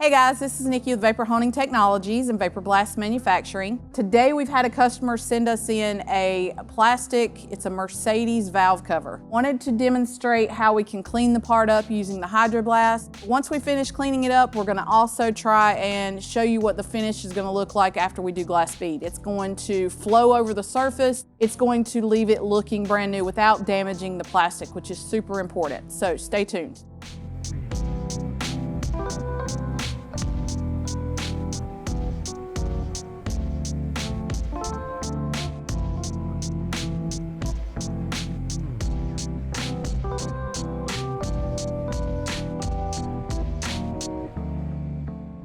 Hey guys, this is Nikki with Vapor Honing Technologies and Vapor Blast Manufacturing. Today we've had a customer send us in a plastic, it's a Mercedes valve cover. Wanted to demonstrate how we can clean the part up using the Hydro Blast. Once we finish cleaning it up, we're going to also try and show you what the finish is going to look like after we do glass bead. It's going to flow over the surface. It's going to leave it looking brand new without damaging the plastic, which is super important. So stay tuned.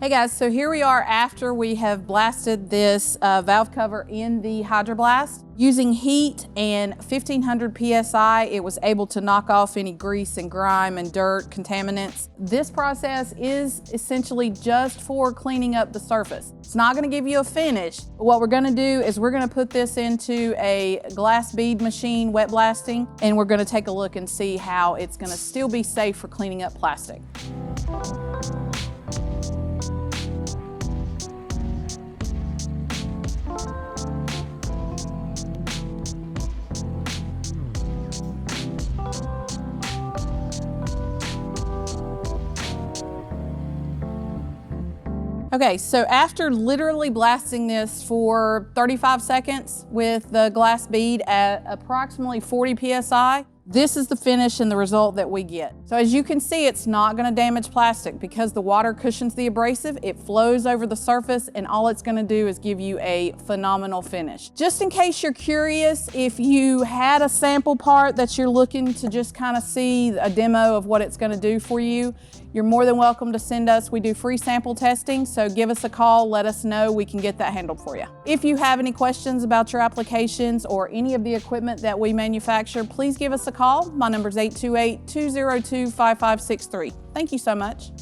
Hey guys, so here we are after we have blasted this valve cover in the Hydro Blast. Using heat and 1500 PSI, it was able to knock off any grease and grime and dirt, contaminants. This process is essentially just for cleaning up the surface. It's not gonna give you a finish, but what we're gonna do is we're gonna put this into a glass bead machine, wet blasting, and we're gonna take a look and see how it's gonna still be safe for cleaning up plastic. Okay, so after literally blasting this for 35 seconds with the glass bead at approximately 40 PSI, this is the finish and the result that we get. So as you can see, it's not gonna damage plastic because the water cushions the abrasive, it flows over the surface, and all it's gonna do is give you a phenomenal finish. Just in case you're curious, if you had a sample part that you're looking to just kind of see a demo of what it's gonna do for you, you're more than welcome to send us. We do free sample testing, so give us a call, let us know, we can get that handled for you. If you have any questions about your applications or any of the equipment that we manufacture, please give us a call. My number is 828-202-5563. Thank you so much.